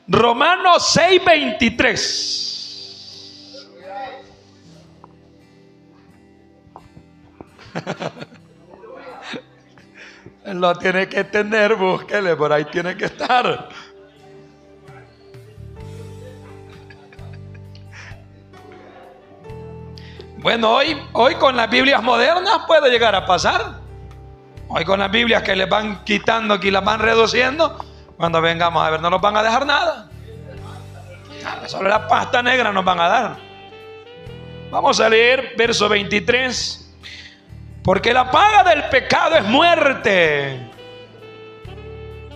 Romanos 6:23. Lo tiene que tener, búsquele, por ahí tiene que estar. Bueno, hoy con las Biblias modernas puede llegar a pasar. Hoy con las Biblias que les van quitando aquí, las van reduciendo, cuando vengamos a ver no nos van a dejar nada. Solo la pasta negra nos van a dar. Vamos a leer verso 23. Porque la paga del pecado es muerte,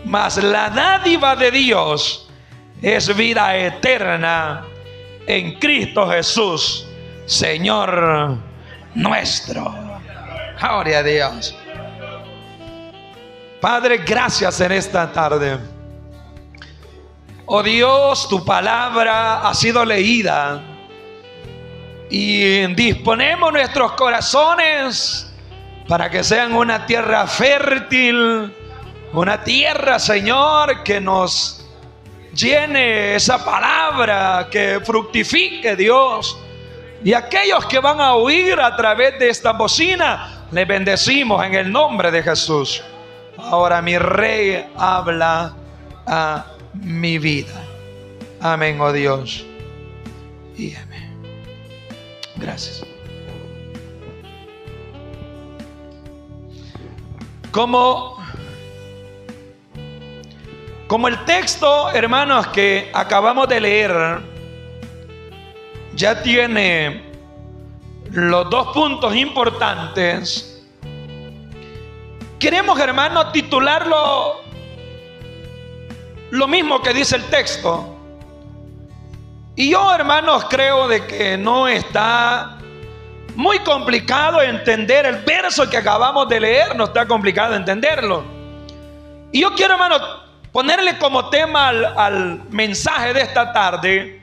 mas la dádiva de Dios es vida eterna en Cristo Jesús, Señor nuestro. Gloria a Dios. Padre, gracias en esta tarde. Oh Dios, tu palabra ha sido leída y disponemos nuestros corazones para que sean una tierra fértil, una tierra, Señor, que nos llene esa palabra, que fructifique, Dios. Y aquellos que van a oír a través de esta bocina, les bendecimos en el nombre de Jesús. Ahora, mi Rey, habla a mi vida. Amén, oh Dios. Y amén. Gracias. Como el texto, hermanos, que acabamos de leer ya tiene los dos puntos importantes, queremos, hermanos, titularlo lo mismo que dice el texto. Y yo, hermanos, creo de que no está muy complicado entender el verso que acabamos de leer, no está complicado entenderlo. Y yo quiero, hermano, ponerle como tema al mensaje de esta tarde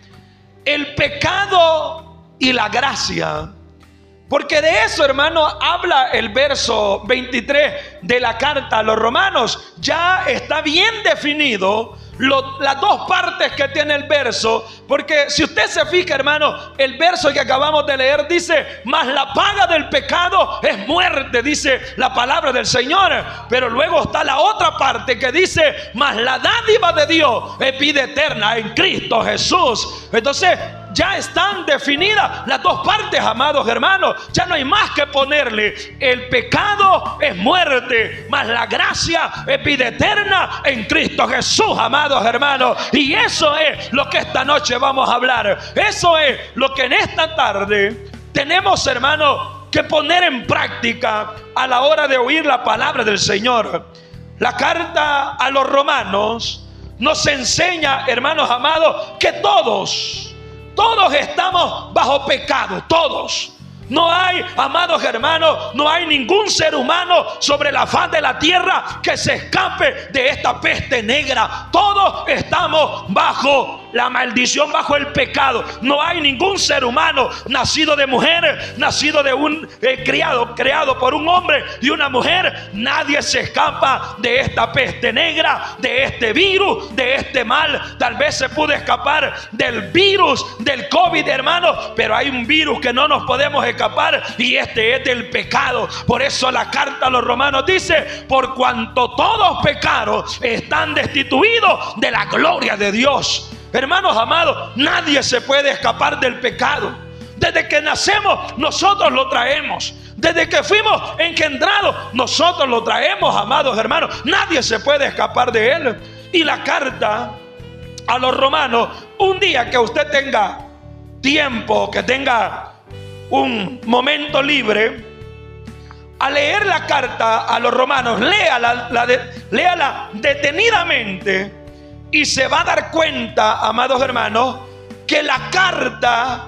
el pecado y la gracia, porque de eso, hermano, habla el verso 23 de la carta a los romanos. Ya está bien definido las dos partes que tiene el verso, porque si usted se fija, hermano, el verso que acabamos de leer dice: mas la paga del pecado es muerte, dice la palabra del Señor. Pero luego está la otra parte que dice: mas la dádiva de Dios es vida eterna en Cristo Jesús. Entonces ya están definidas las dos partes, amados hermanos. Ya no hay más que ponerle. El pecado es muerte, mas la gracia es vida eterna en Cristo Jesús, amados hermanos. Y eso es lo que esta noche vamos a hablar. Eso es lo que en esta tarde tenemos, hermanos, que poner en práctica a la hora de oír la palabra del Señor. La carta a los romanos nos enseña, hermanos amados, que todos estamos bajo pecado, todos. No hay, amados hermanos, no hay ningún ser humano sobre la faz de la tierra que se escape de esta peste negra. Todos estamos bajo la maldición, bajo el pecado. No hay ningún ser humano nacido de mujer, nacido de un creado por un hombre y una mujer. Nadie se escapa de esta peste negra, de este virus, de este mal. Tal vez se pudo escapar del virus, del COVID, hermanos, pero hay un virus que no nos podemos escapar, y este es del pecado. Por eso la carta a los romanos dice: por cuanto todos pecaron, están destituidos de la gloria de Dios. Hermanos amados, nadie se puede escapar del pecado. Desde que nacemos, nosotros lo traemos. Desde que fuimos engendrados, nosotros lo traemos, amados hermanos. Nadie se puede escapar de él. Y la carta a los romanos, un día que usted tenga tiempo, que tenga un momento libre, a leer la carta a los romanos, léala detenidamente, y se va a dar cuenta, amados hermanos, que la carta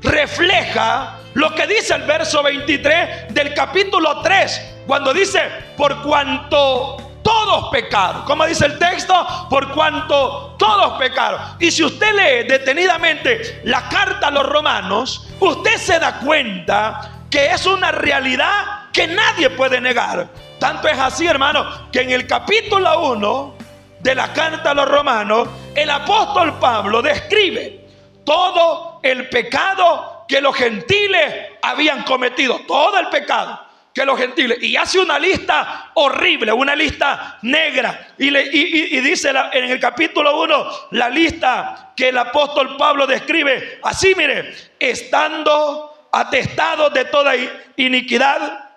refleja lo que dice el verso 23 del capítulo 3, cuando dice: por cuanto todos pecaron. ¿Cómo dice el texto? Por cuanto todos pecaron. Y si usted lee detenidamente la carta a los romanos, usted se da cuenta que es una realidad que nadie puede negar. Tanto es así, hermano, que en el capítulo 1 de la carta a los romanos, el apóstol Pablo describe todo el pecado que los gentiles habían cometido, todo el pecado que los gentiles, y hace una lista horrible, una lista negra, y dice en el capítulo 1 la lista que el apóstol Pablo describe así, mire: estando atestados de toda iniquidad,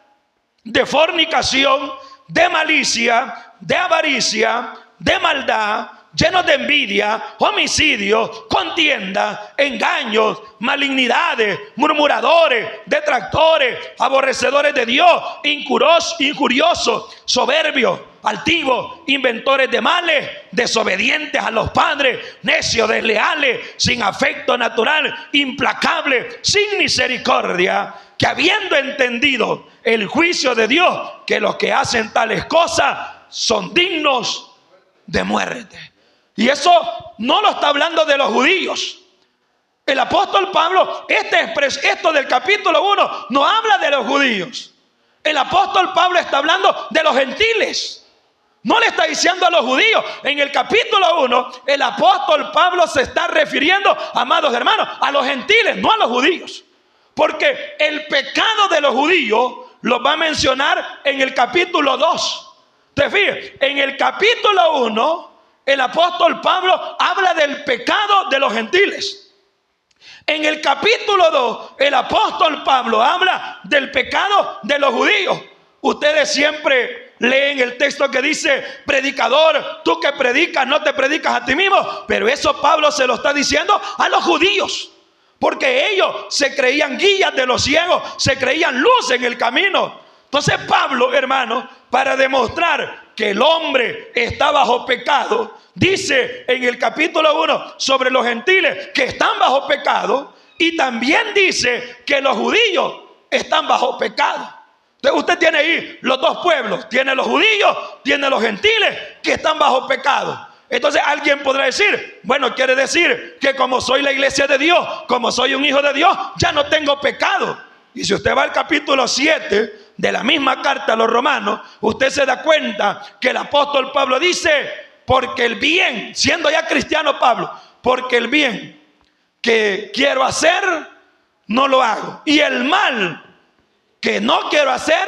de fornicación, de malicia, de avaricia, de maldad, llenos de envidia, homicidios, contienda, engaños, malignidades, murmuradores, detractores, aborrecedores de Dios, injuriosos, soberbios, altivos, inventores de males, desobedientes a los padres, necios, desleales, sin afecto natural, implacables, sin misericordia, que habiendo entendido el juicio de Dios, que los que hacen tales cosas son dignos de muerte. Y eso no lo está hablando de los judíos. El apóstol Pablo, esto del capítulo 1 no habla de los judíos. El apóstol Pablo está hablando de los gentiles. No le está diciendo a los judíos. En el capítulo 1, el apóstol Pablo se está refiriendo, amados hermanos, a los gentiles, no a los judíos. Porque el pecado de los judíos lo va a mencionar en el capítulo 2. ¿Te fijas? En el capítulo 1, el apóstol Pablo habla del pecado de los gentiles. En el capítulo 2, el apóstol Pablo habla del pecado de los judíos. Ustedes siempre leen el texto que dice: predicador, tú que predicas, no te predicas a ti mismo. Pero eso Pablo se lo está diciendo a los judíos, porque ellos se creían guías de los ciegos, se creían luz en el camino. Entonces Pablo, hermano, para demostrar que el hombre está bajo pecado, dice en el capítulo 1 sobre los gentiles que están bajo pecado, y también dice que los judíos están bajo pecado. Entonces usted tiene ahí los dos pueblos, tiene los judíos, tiene los gentiles que están bajo pecado. Entonces alguien podrá decir: bueno, quiere decir que como soy la iglesia de Dios, como soy un hijo de Dios, ya no tengo pecado. Y si usted va al capítulo 7 de la misma carta a los romanos, usted se da cuenta que el apóstol Pablo dice: porque el bien, siendo ya cristiano Pablo, porque el bien que quiero hacer, no lo hago, y el mal que no quiero hacer,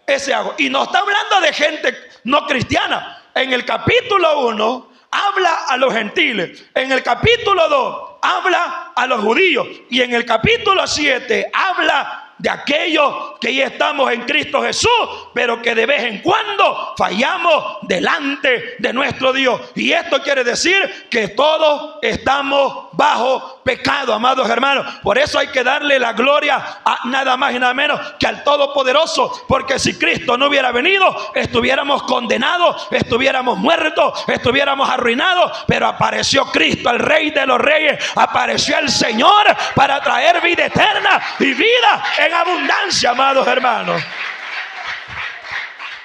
ese hago. Y no está hablando de gente no cristiana. En el capítulo 1 habla a los gentiles, en el capítulo 2 habla a los judíos, y en el capítulo 7 habla de aquellos que ya estamos en Cristo Jesús, pero que de vez en cuando fallamos delante de nuestro Dios. Y esto quiere decir que todos estamos bajo pecado, amados hermanos. Por eso hay que darle la gloria a nada más y nada menos que al Todopoderoso, porque si Cristo no hubiera venido, estuviéramos condenados, estuviéramos muertos, estuviéramos arruinados. Pero apareció Cristo, el Rey de los Reyes, apareció el Señor para traer vida eterna y vida en abundancia, amados hermanos.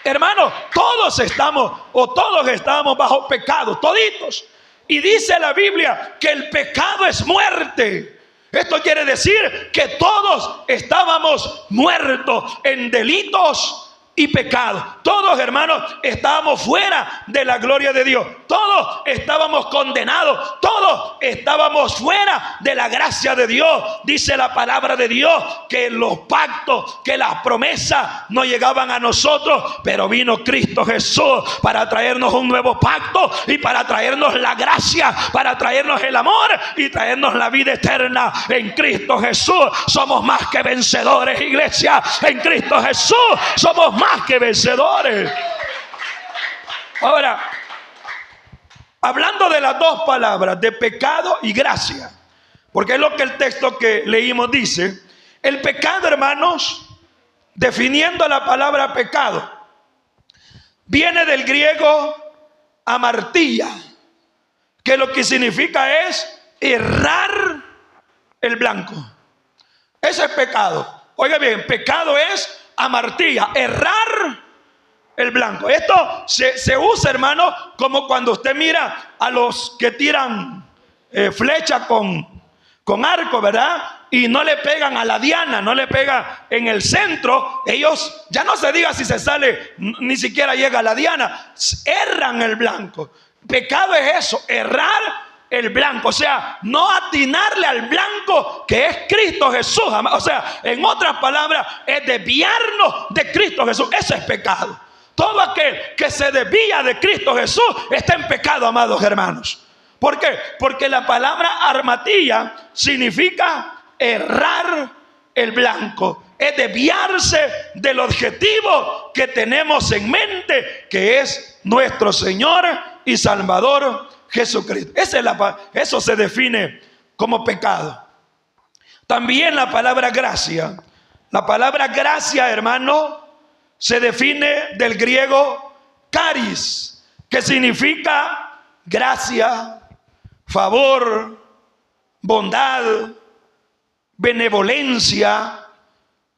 Hermanos, todos estamos bajo pecado, toditos. Y dice la Biblia que el pecado es muerte. Esto quiere decir que todos estábamos muertos en delitos y pecados. Todos, hermanos, estábamos fuera de la gloria de Dios. Todos estábamos condenados. Todos estábamos fuera de la gracia de Dios. Dice la palabra de Dios que los pactos, que las promesas no llegaban a nosotros, pero vino Cristo Jesús para traernos un nuevo pacto y para traernos la gracia, para traernos el amor y traernos la vida eterna en Cristo Jesús. Somos más que vencedores, iglesia. En Cristo Jesús somos más que vencedores. Ahora, hablando de las dos palabras, de pecado y gracia, porque es lo que el texto que leímos dice. El pecado, hermanos, definiendo la palabra pecado, viene del griego amartilla, que lo que significa es errar el blanco. Ese es pecado. Oiga bien, pecado es amartilla, errar el blanco. Esto se usa, hermano, como cuando usted mira a los que tiran flecha con arco, ¿verdad? Y no le pegan a la diana, no le pega en el centro. Ellos, ya no se diga si se sale, ni siquiera llega a la diana, erran el blanco. Pecado es eso, errar el blanco, o sea, no atinarle al blanco que es Cristo Jesús. O sea, en otras palabras, es desviarnos de Cristo Jesús. Eso es pecado. Todo aquel que se desvía de Cristo Jesús está en pecado, amados hermanos. ¿Por qué? Porque la palabra armatilla significa errar el blanco. Es desviarse del objetivo que tenemos en mente, que es nuestro Señor y Salvador Jesucristo. Eso se define como pecado. También la palabra gracia. La palabra gracia, hermano, se define del griego charis, que significa gracia, favor, bondad, benevolencia.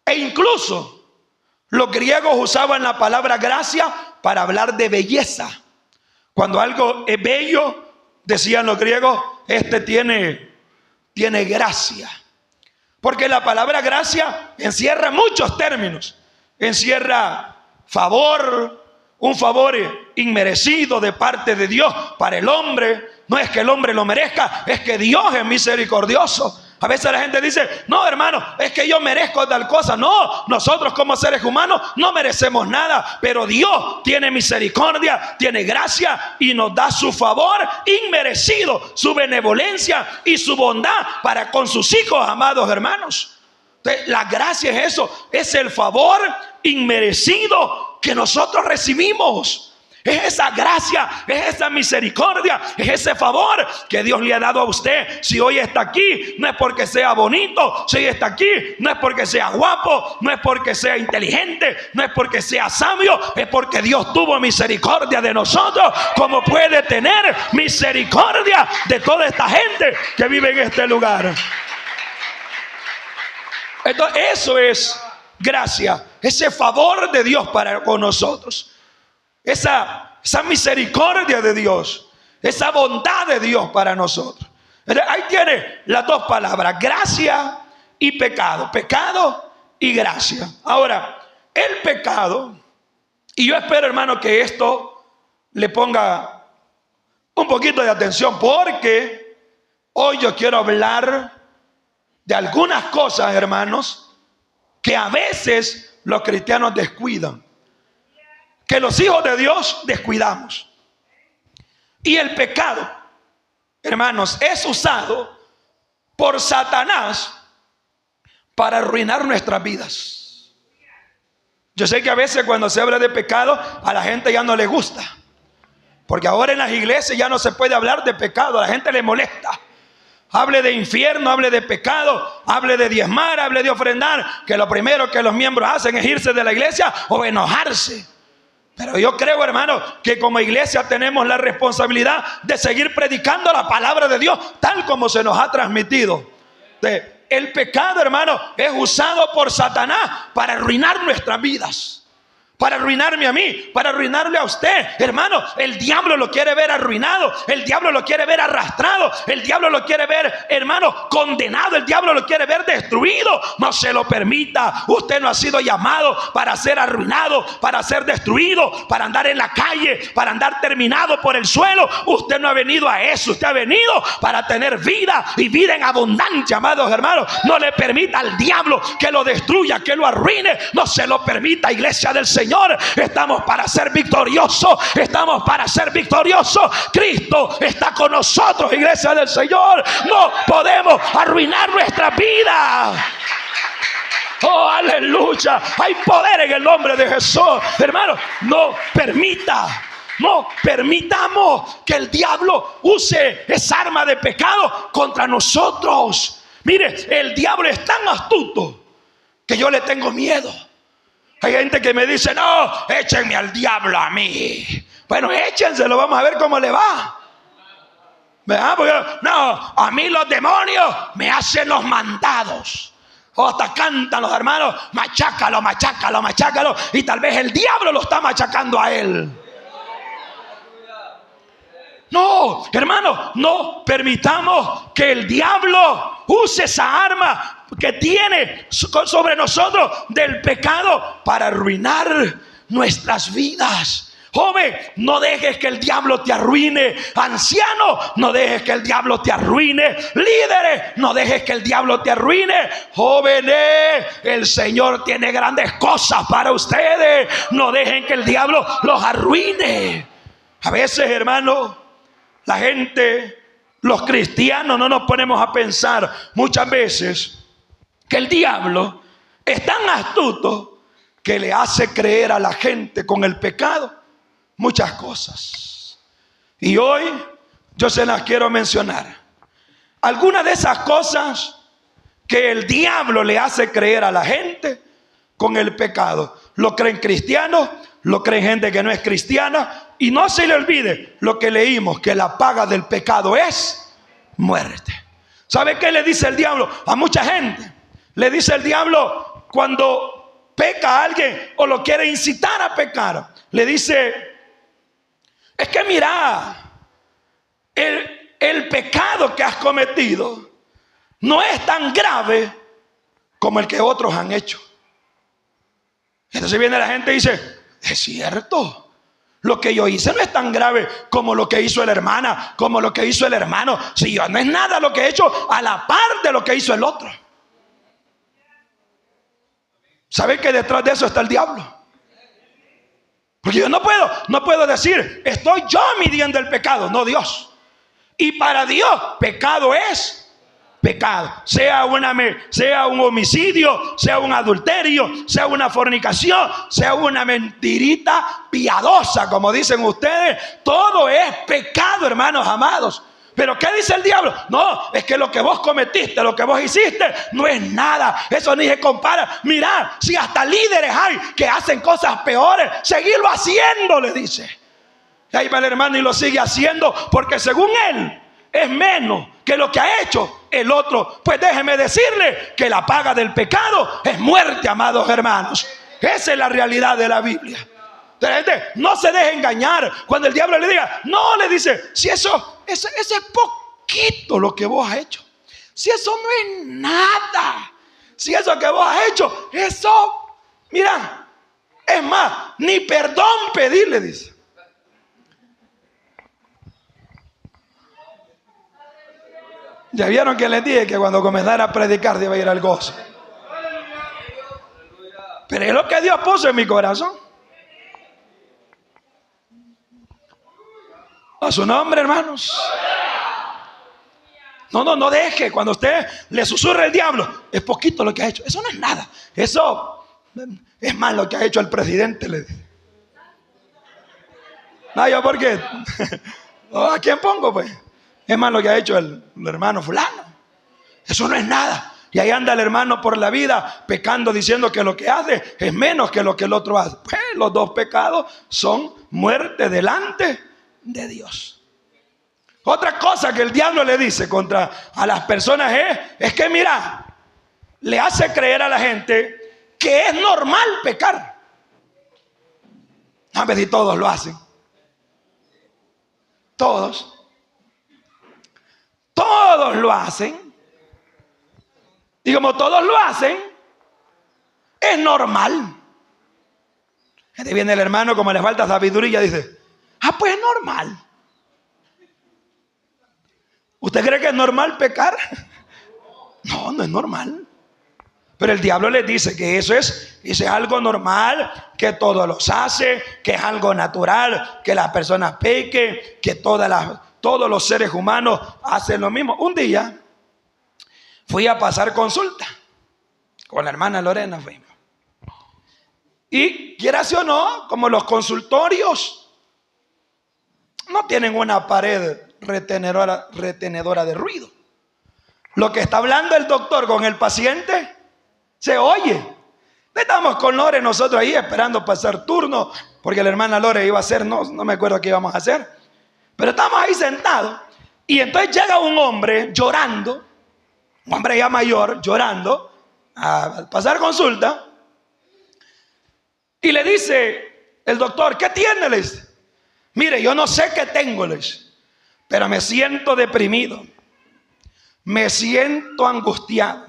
E incluso los griegos usaban la palabra gracia para hablar de belleza. Cuando algo es bello, decían los griegos, este tiene gracia. Porque la palabra gracia encierra muchos términos. Encierra favor, un favor inmerecido de parte de Dios para el hombre. No es que el hombre lo merezca, es que Dios es misericordioso. A veces la gente dice, no hermano, es que yo merezco tal cosa. No, nosotros como seres humanos no merecemos nada, pero Dios tiene misericordia, tiene gracia y nos da su favor inmerecido, su benevolencia y su bondad para con sus hijos, amados hermanos. Entonces, la gracia es eso, es el favor inmerecido que nosotros recibimos. Es esa gracia, es esa misericordia, es ese favor que Dios le ha dado a usted. Si hoy está aquí, no es porque sea bonito. Si hoy está aquí, no es porque sea guapo, no es porque sea inteligente, no es porque sea sabio. Es porque Dios tuvo misericordia de nosotros, como puede tener misericordia de toda esta gente que vive en este lugar. Entonces, eso es gracia, ese favor de Dios para con nosotros. Esa misericordia de Dios, esa bondad de Dios para nosotros. Ahí tiene las dos palabras, gracia y pecado. Pecado y gracia. Ahora, el pecado, y yo espero, hermano, que esto le ponga un poquito de atención, porque hoy yo quiero hablar de algunas cosas, hermanos, que a veces los cristianos descuidan, que los hijos de Dios descuidamos. Y el pecado, hermanos, es usado por Satanás para arruinar nuestras vidas. Yo sé que a veces cuando se habla de pecado, a la gente ya no le gusta, porque ahora en las iglesias ya no se puede hablar de pecado, a la gente le molesta. Hable de infierno, hable de pecado, hable de diezmar, hable de ofrendar, que lo primero que los miembros hacen es irse de la iglesia o enojarse. Pero yo creo, hermano, que como iglesia tenemos la responsabilidad de seguir predicando la palabra de Dios tal como se nos ha transmitido. El pecado, hermano, es usado por Satanás para arruinar nuestras vidas, para arruinarme a mí, para arruinarle a usted. Hermano, el diablo lo quiere ver arruinado, el diablo lo quiere ver arrastrado, el diablo lo quiere ver, hermano, condenado, el diablo lo quiere ver destruido. No se lo permita. Usted no ha sido llamado para ser arruinado, para ser destruido, para andar en la calle, para andar terminado por el suelo. Usted no ha venido a eso, usted ha venido para tener vida y vida en abundancia, amados hermanos. No le permita al diablo que lo destruya, que lo arruine. No se lo permita, iglesia del Señor. Estamos para ser victoriosos, estamos para ser victoriosos. Cristo está con nosotros, iglesia del Señor. No podemos arruinar nuestra vida. Oh, aleluya. Hay poder en el nombre de Jesús. Hermano, no permitamos que el diablo use esa arma de pecado contra nosotros. Mire, el diablo es tan astuto que yo le tengo miedo. Hay gente que me dice, no, échenme al diablo a mí. Bueno, échenselo, vamos a ver cómo le va. ¿Verdad? Porque, no, a mí los demonios me hacen los mandados. O hasta cantan los hermanos, machácalo, machácalo, machácalo. Y tal vez el diablo lo está machacando a él. No, hermano, no permitamos que el diablo use esa arma que tiene sobre nosotros del pecado para arruinar nuestras vidas. Joven, no dejes que el diablo te arruine. Anciano, no dejes que el diablo te arruine. Líderes, no dejes que el diablo te arruine. Jóvenes, el Señor tiene grandes cosas para ustedes. No dejen que el diablo los arruine. A veces, hermano, la gente, los cristianos, no nos ponemos a pensar muchas veces que el diablo es tan astuto que le hace creer a la gente con el pecado muchas cosas. Y hoy yo se las quiero mencionar. Algunas de esas cosas que el diablo le hace creer a la gente con el pecado. Lo creen cristianos, lo creen gente que no es cristiana. Y no se le olvide lo que leímos, que la paga del pecado es muerte. ¿Sabe qué le dice el diablo a mucha gente? Le dice el diablo cuando peca a alguien o lo quiere incitar a pecar. Le dice: es que mira, el pecado que has cometido no es tan grave como el que otros han hecho. Entonces viene la gente y dice: es cierto, lo que yo hice no es tan grave como lo que hizo la hermana, como lo que hizo el hermano. Si yo no es nada lo que he hecho a la par de lo que hizo el otro. ¿Sabe que detrás de eso está el diablo? Porque yo no puedo decir, estoy yo midiendo el pecado, no Dios. Y para Dios, pecado es pecado. Sea un homicidio, sea un adulterio, sea una fornicación, sea una mentirita piadosa, como dicen ustedes. Todo es pecado, hermanos amados. Pero ¿qué dice el diablo? No, es que lo que vos cometiste, lo que vos hiciste, no es nada. Eso ni se compara. Mirad, si hasta líderes hay que hacen cosas peores, seguirlo haciendo, le dice. Y ahí va el hermano y lo sigue haciendo, porque según él es menos que lo que ha hecho el otro. Pues déjeme decirle que la paga del pecado es muerte, amados hermanos. Esa es la realidad de la Biblia. No se deje engañar cuando el diablo le diga, no, le dice, si eso es poquito lo que vos has hecho, si eso no es nada, si eso que vos has hecho, eso, mira, es más, ni perdón pedirle, dice. Ya vieron que les dije que cuando comenzara a predicar iba a ir al gozo. Pero es lo que Dios puso en mi corazón. A su nombre, hermanos. No deje. Cuando usted le susurra el diablo, es poquito lo que ha hecho. Eso no es nada. Eso es más lo que ha hecho el presidente, le dice. No, yo por qué. ¿A quién pongo, pues? Es más lo que ha hecho el hermano fulano. Eso no es nada. Y ahí anda el hermano por la vida pecando, diciendo que lo que hace es menos que lo que el otro hace. Pues los dos pecados son muerte delante de Dios. Otra cosa que el diablo le dice contra a las personas es que mira, le hace creer a la gente que es normal pecar. A ver si todos lo hacen. Todos lo hacen. Y como todos lo hacen, es normal. Este viene el hermano, como le falta sabiduría, dice, pues es normal. ¿Usted cree que es normal pecar? No es normal. Pero el diablo les dice que eso es algo normal, que todos los hace, que es algo natural, que las personas pequen, que todos los seres humanos hacen lo mismo. Un día fui a pasar consulta con la hermana Lorena, fuimos. Y quieras o no, como los consultorios no tienen una pared retenedora de ruido, lo que está hablando el doctor con el paciente se oye. Estamos con Lore nosotros ahí esperando pasar turno, porque la hermana Lore iba a hacer, no me acuerdo qué íbamos a hacer, pero estamos ahí sentados. Y entonces llega un hombre llorando, un hombre ya mayor, llorando, a pasar consulta. Y le dice el doctor, ¿qué tiene? Le dice, mire, yo no sé qué tengo, le dice, pero me siento deprimido, me siento angustiado,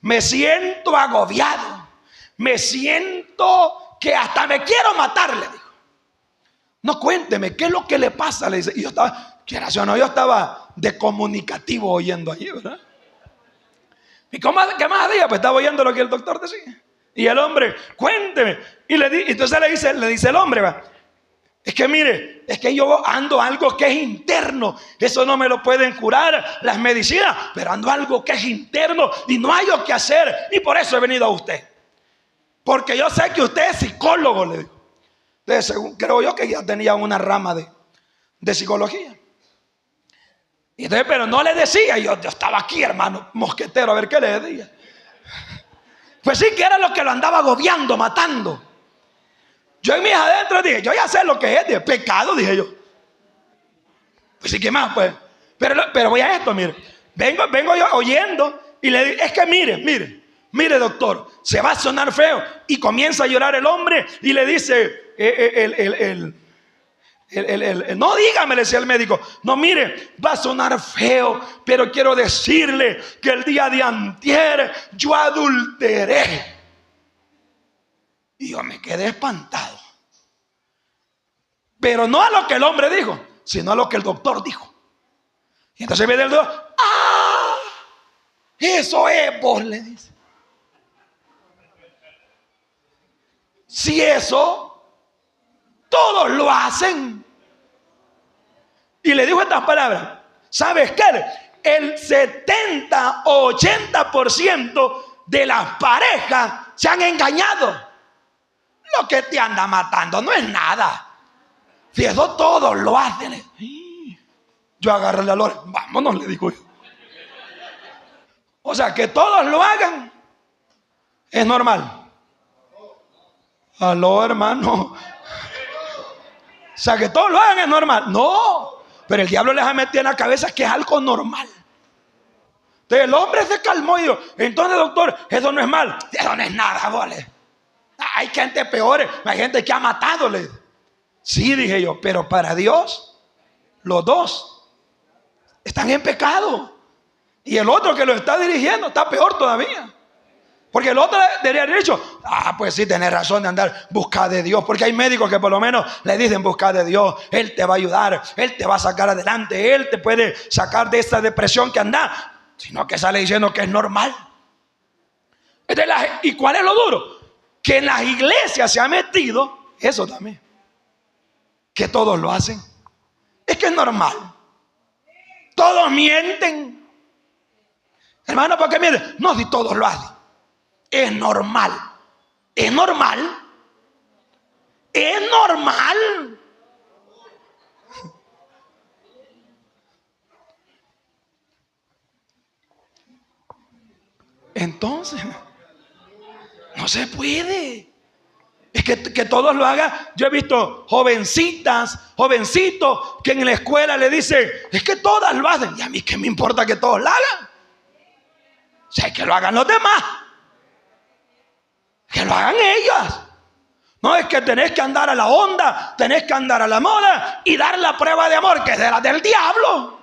me siento agobiado, me siento que hasta me quiero matar, le dijo. No, cuénteme, ¿qué es lo que le pasa? Le dice. Y yo estaba, quieras o no, yo estaba de comunicativo oyendo allí, ¿verdad? ¿Y qué más hacía? Pues estaba oyendo lo que el doctor decía. Y el hombre, cuénteme. Y entonces le dice el hombre, va, es que mire, es que yo ando algo que es interno. Eso no me lo pueden curar las medicinas, pero ando algo que es interno y no hay lo que hacer. Y por eso he venido a usted. Porque yo sé que usted es psicólogo, le digo. Entonces, creo yo que ya tenía una rama de psicología. Y entonces, pero no le decía, yo estaba aquí, hermano, mosquetero, a ver qué le decía. Pues sí, que era lo que lo andaba agobiando, matando. Yo en mis adentro dije, yo ya sé lo que es, de pecado, dije yo. Pues sí, ¿qué más? Pues, pero voy a esto, mire. Vengo yo oyendo y le digo, es que mire, doctor, se va a sonar feo. Y comienza a llorar el hombre y le dice, no, dígame, le decía el médico, no, mire, va a sonar feo, pero quiero decirle que el día de antier yo adulteré. Y yo me quedé espantado. Pero no a lo que el hombre dijo, sino a lo que el doctor dijo. Y entonces viene el doctor, ¡ah! Eso es, vos, le dice. Si eso, todos lo hacen. Y le dijo estas palabras, ¿sabes qué? El 70 o 80% de las parejas se han engañado. Lo que te anda matando no es nada. Si eso todos lo hacen. Yo agarré la lora, vámonos, le digo yo. O sea, que todos lo hagan es normal. Aló, hermano. O sea, que todos lo hagan es normal. No, pero el diablo les ha metido en la cabeza que es algo normal. Entonces el hombre se calmó y dijo, entonces, doctor, eso no es mal. Eso no es nada, vale. Hay gente peor, hay gente que ha matado. Sí, dije yo, pero para Dios, los dos están en pecado. Y el otro que lo está dirigiendo está peor todavía. Porque el otro debería haber dicho, pues sí, tenés razón de andar, buscar de Dios. Porque hay médicos que por lo menos le dicen, buscar de Dios. Él te va a ayudar, Él te va a sacar adelante, Él te puede sacar de esta depresión que anda. Sino que sale diciendo que es normal. ¿Y cuál es lo duro? Que en las iglesias se ha metido eso también. Que todos lo hacen. Es que es normal. Todos mienten. Hermano, ¿por qué mienten? No, si todos lo hacen. Es normal. Es normal. Es normal. Entonces, no se puede. Es que todos lo hagan. Yo he visto jovencitas, jovencitos que en la escuela le dicen, es que todas lo hacen. Y a mí qué me importa que todos lo hagan. O sea, que lo hagan los demás. Que lo hagan ellas. No es que tenés que andar a la onda, tenés que andar a la moda y dar la prueba de amor, que es de la del diablo.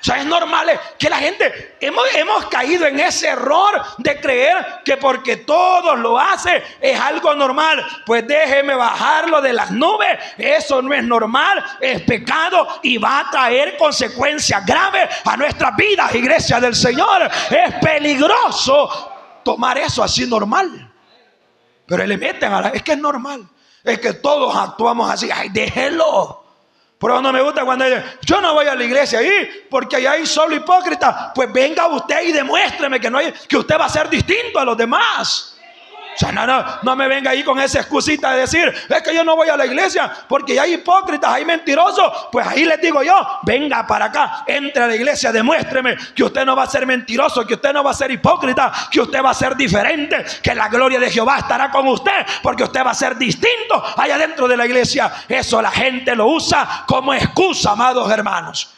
O sea, es normal que la gente, hemos caído en ese error de creer que porque todos lo hacen es algo normal. Pues déjeme bajarlo de las nubes. Eso no es normal, es pecado y va a traer consecuencias graves a nuestras vidas, iglesia del Señor. Es peligroso tomar eso así normal. Pero le meten es que es normal. Es que todos actuamos así. Ay, déjelo. Pero no me gusta cuando dicen, yo no voy a la iglesia ahí porque allá hay solo hipócritas. Pues venga usted y demuéstreme que usted va a ser distinto a los demás. O sea, no me venga ahí con esa excusita de decir, es que yo no voy a la iglesia porque ya hay hipócritas, hay mentirosos. Pues ahí les digo yo, venga para acá, entre a la iglesia, demuéstreme que usted no va a ser mentiroso, que usted no va a ser hipócrita, que usted va a ser diferente, que la gloria de Jehová estará con usted porque usted va a ser distinto allá dentro de la iglesia. Eso la gente lo usa como excusa, amados hermanos.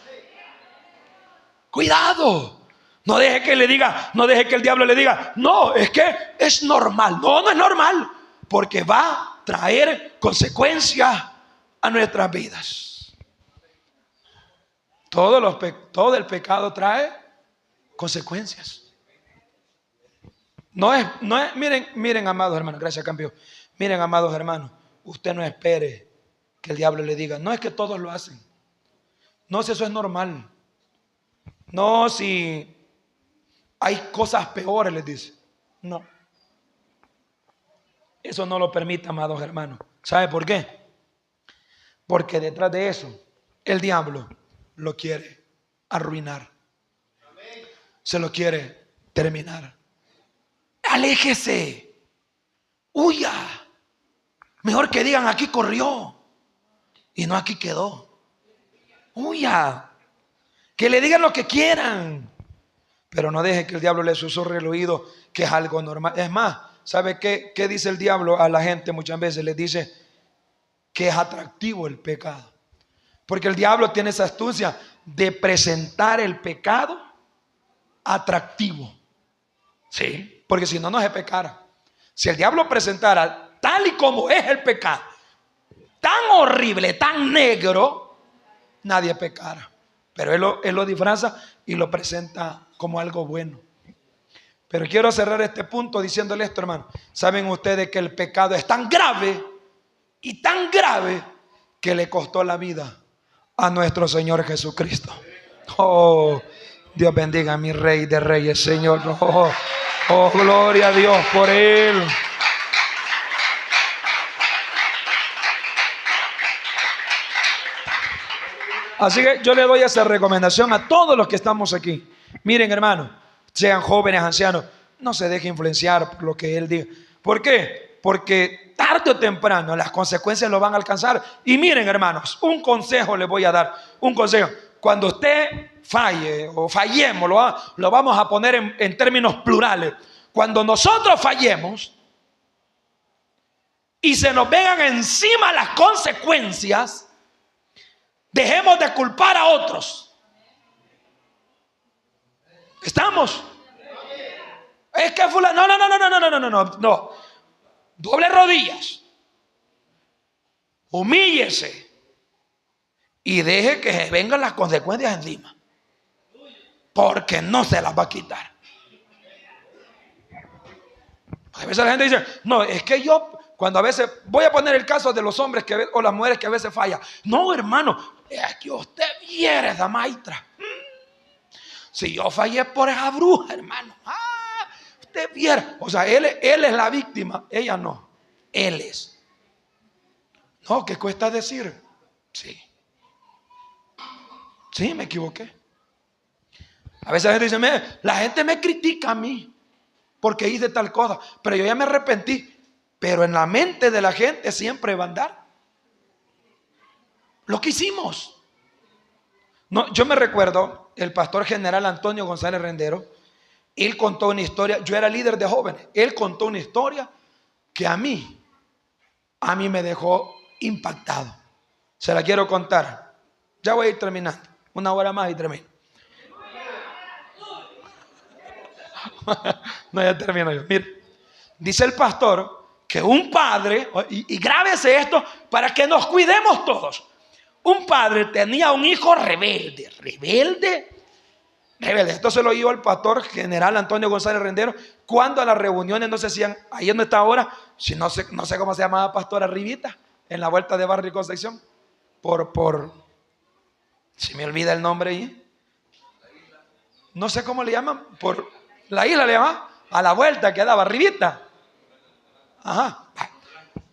Cuidado. No deje que le diga, no deje que el diablo le diga, no, es que es normal. No, no es normal, porque va a traer consecuencias a nuestras vidas. Todo el pecado trae consecuencias. No es, miren, amados hermanos, gracias campeón. Miren, amados hermanos, usted no espere que el diablo le diga, no, es que todos lo hacen. No, si eso es normal. No, si hay cosas peores, les dice. No. Eso no lo permite, amados hermanos. ¿Sabe por qué? Porque detrás de eso, el diablo lo quiere arruinar. Se lo quiere terminar. Aléjese. Huya. Mejor que digan, aquí corrió y no aquí quedó. Huya. Que le digan lo que quieran, pero no deje que el diablo le susurre el oído que es algo normal. Es más, ¿sabe qué dice el diablo a la gente? Muchas veces les dice que es atractivo el pecado. Porque el diablo tiene esa astucia de presentar el pecado atractivo. Sí, porque si no, no se pecara. Si el diablo presentara tal y como es el pecado, tan horrible, tan negro, nadie pecara. Pero él lo disfraza y lo presenta como algo bueno. Pero quiero cerrar este punto diciéndole esto, hermano. ¿Saben ustedes que el pecado es tan grave y tan grave que le costó la vida a nuestro Señor Jesucristo? Oh, Dios bendiga a mi Rey de Reyes, Señor. Oh, gloria a Dios por Él. Así que yo le doy esa recomendación a todos los que estamos aquí. Miren, hermano, sean jóvenes, ancianos, no se deje influenciar por lo que Él diga. ¿Por qué? Porque tarde o temprano las consecuencias lo van a alcanzar. Y miren, hermanos, un consejo les voy a dar. Un consejo. Cuando usted falle o fallemos, lo vamos a poner en términos plurales. Cuando nosotros fallemos y se nos vengan encima las consecuencias, dejemos de culpar a otros. ¿Estamos? Es que fulano, no. Doble rodillas. Humíllese. Y deje que se vengan las consecuencias encima. Porque no se las va a quitar. A veces la gente dice, no, es que yo, cuando a veces, voy a poner el caso de los hombres o las mujeres que a veces fallan. No, hermano, es que usted viera esa maestra. Si yo fallé por esa bruja, hermano, usted viera. O sea, él es la víctima, ella no. Él es. No, ¿qué cuesta decir? Sí. Sí, me equivoqué. A veces la gente dice, la gente me critica a mí porque hice tal cosa, pero yo ya me arrepentí. Pero en la mente de la gente siempre va a andar lo que hicimos. No, yo me recuerdo, el pastor general Antonio González Rendero, él contó una historia. Yo era líder de jóvenes. Él contó una historia que a mí me dejó impactado. Se la quiero contar. Ya voy a ir terminando. Una hora más y termino. No, ya termino yo. Mire, dice el pastor que un padre, y grábese esto para que nos cuidemos todos. Un padre tenía un hijo rebelde. Esto se lo dio al pastor general Antonio González Rendero cuando a las reuniones no se hacían, ahí donde está ahora, si no sé cómo se llamaba pastor arribita, en la vuelta de Barrio y Concepción, si me olvida el nombre ahí, no sé cómo le llaman, por la isla le llaman, a la vuelta que daba arribita. Ajá.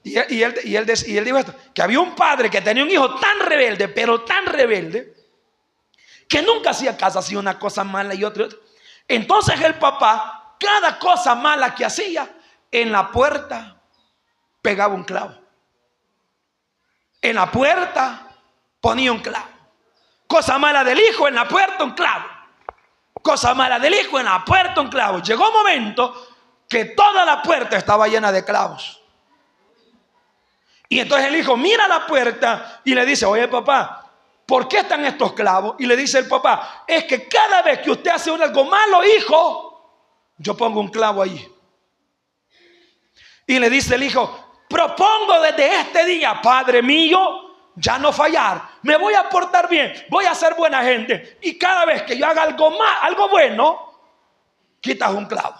Y él dijo esto, que había un padre que tenía un hijo tan rebelde, pero tan rebelde, que nunca hacía caso, hacía una cosa mala y otra. Entonces el papá, cada cosa mala que hacía, en la puerta pegaba un clavo. En la puerta ponía un clavo. Cosa mala del hijo, en la puerta un clavo. Cosa mala del hijo, en la puerta un clavo. Llegó un momento que toda la puerta estaba llena de clavos. Y entonces el hijo mira la puerta y le dice, oye papá, ¿por qué están estos clavos? Y le dice el papá, es que cada vez que usted hace algo malo, hijo, yo pongo un clavo allí. Y le dice el hijo, propongo desde este día, padre mío, ya no fallar, me voy a portar bien, voy a ser buena gente. Y cada vez que yo haga algo bueno, quitas un clavo.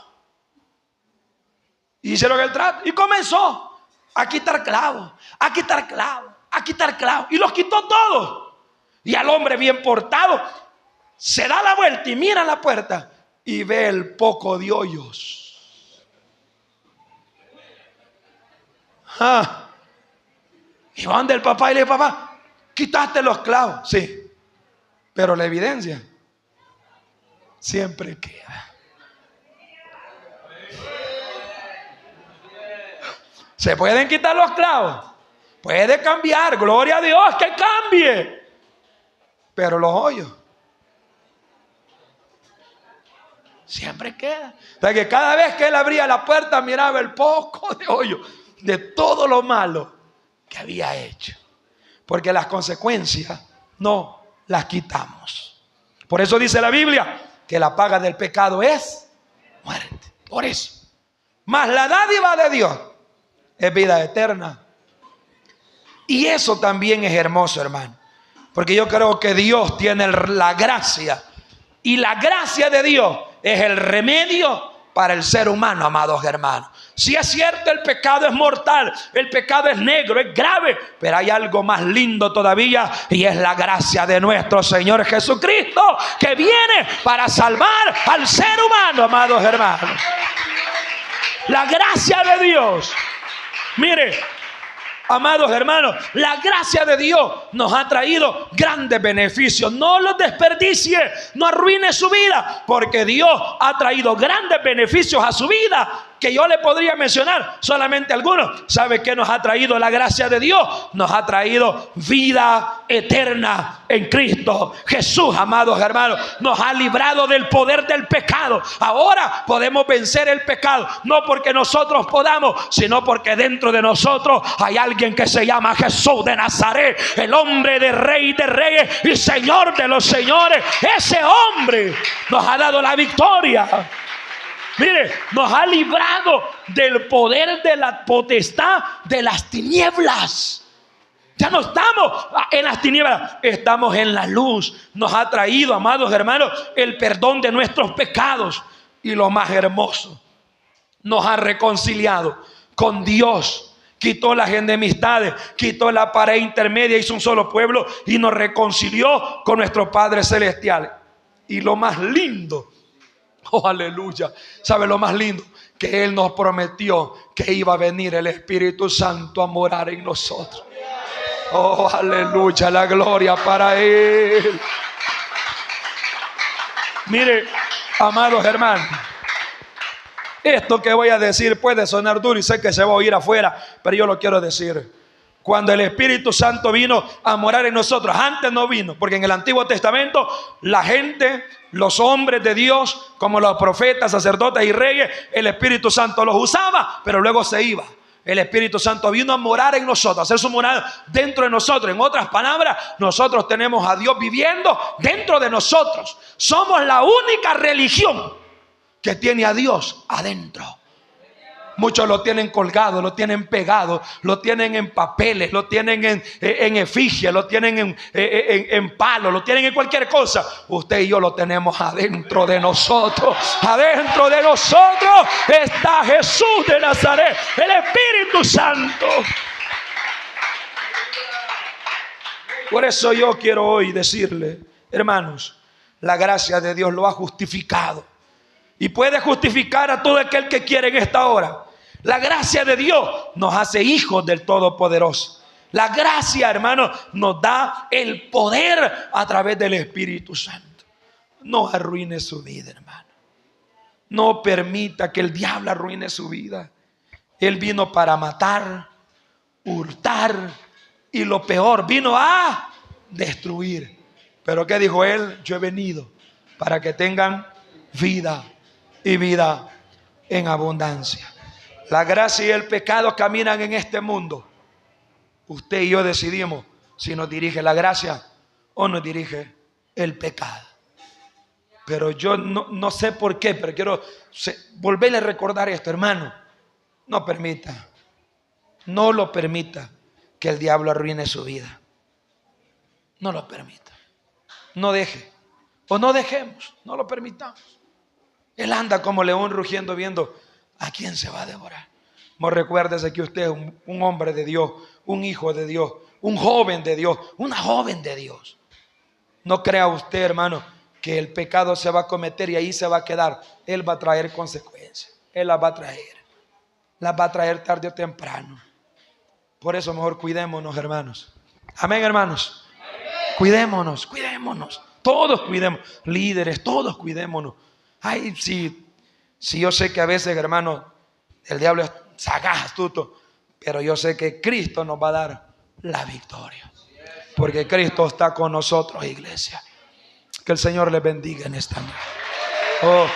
Y hicieron el trato y comenzó a quitar clavos, a quitar clavos. a quitar clavos. Y los quitó todos. Y al hombre bien portado se da la vuelta y mira la puerta y ve el poco de hoyos. Y va donde el papá y le dice: papá, quitaste los clavos. Sí, pero la evidencia siempre queda. Se pueden quitar los clavos, puede cambiar, gloria a Dios que cambie, pero los hoyos siempre quedan. O sea que cada vez que él abría la puerta miraba el poco de hoyo de todo lo malo que había hecho, porque las consecuencias no las quitamos. Por eso dice la Biblia que la paga del pecado es muerte. Por eso, mas la dádiva de Dios es vida eterna. Y eso también es hermoso, hermano, porque yo creo que Dios tiene la gracia, y la gracia de Dios es el remedio para el ser humano, amados hermanos. Si es cierto, el pecado es mortal, el pecado es negro, es grave, pero hay algo más lindo todavía, y es la gracia de nuestro Señor Jesucristo, que viene para salvar al ser humano, amados hermanos. La gracia de Dios. Mire, amados hermanos, la gracia de Dios nos ha traído grandes beneficios. No los desperdicie, no arruine su vida, porque Dios ha traído grandes beneficios a su vida, que yo le podría mencionar solamente algunos. ¿Sabe qué nos ha traído la gracia de Dios? Nos ha traído vida eterna en Cristo Jesús, amados hermanos. Nos ha librado del poder del pecado. Ahora podemos vencer el pecado, no porque nosotros podamos, sino porque dentro de nosotros hay alguien que se llama Jesús de Nazaret, el hombre de Rey de reyes y Señor de los señores. Ese hombre nos ha dado la victoria. Mire, nos ha librado del poder de la potestad de las tinieblas. Ya no estamos en las tinieblas, estamos en la luz. Nos ha traído, amados hermanos, el perdón de nuestros pecados. Y lo más hermoso, nos ha reconciliado con Dios. Quitó las enemistades, quitó la pared intermedia, hizo un solo pueblo y nos reconcilió con nuestro Padre Celestial. Y lo más lindo, oh aleluya, ¿sabe lo más lindo? Que Él nos prometió que iba a venir el Espíritu Santo a morar en nosotros. Oh aleluya, la gloria para Él. Mire, amados hermanos, esto que voy a decir puede sonar duro y sé que se va a oír afuera, pero yo lo quiero decir. Cuando el Espíritu Santo vino a morar en nosotros, antes no vino, porque en el Antiguo Testamento la gente, los hombres de Dios, como los profetas, sacerdotes y reyes, el Espíritu Santo los usaba, pero luego se iba. El Espíritu Santo vino a morar en nosotros, a hacer su morada dentro de nosotros. En otras palabras, nosotros tenemos a Dios viviendo dentro de nosotros. Somos la única religión que tiene a Dios adentro. Muchos lo tienen colgado, lo tienen pegado, lo tienen en papeles, lo tienen en efigie, lo tienen en palo, lo tienen en cualquier cosa. Usted y yo lo tenemos adentro de nosotros. Adentro de nosotros está Jesús de Nazaret, el Espíritu Santo. Por eso yo quiero hoy decirle, hermanos, la gracia de Dios lo ha justificado. Y puede justificar a todo aquel que quiere en esta hora. La gracia de Dios nos hace hijos del Todopoderoso. La gracia, hermano, nos da el poder a través del Espíritu Santo. No arruine su vida, hermano. No permita que el diablo arruine su vida. Él vino para matar, hurtar y lo peor, vino a destruir. Pero ¿qué dijo él? Yo he venido para que tengan vida y vida en abundancia. La gracia y el pecado caminan en este mundo. Usted y yo decidimos si nos dirige la gracia o nos dirige el pecado. Pero yo no sé por qué, pero quiero volverle a recordar esto, hermano. No lo permita que el diablo arruine su vida. No lo permita. No deje, o no dejemos, no lo permitamos. Él anda como león rugiendo viendo a quién se va a devorar. No, recuérdese que usted es un hombre de Dios, un hijo de Dios, un joven de Dios, una joven de Dios. No crea usted, hermano, que el pecado se va a cometer y ahí se va a quedar. Él va a traer consecuencias. Él las va a traer. Las va a traer tarde o temprano. Por eso mejor cuidémonos, hermanos. Amén, hermanos. Cuidémonos. Todos cuidemos. Líderes, todos cuidémonos. Ay, sí yo sé que a veces, hermanos, el diablo es sagaz, astuto, pero yo sé que Cristo nos va a dar la victoria. Porque Cristo está con nosotros, iglesia. Que el Señor les bendiga en esta noche. Oh.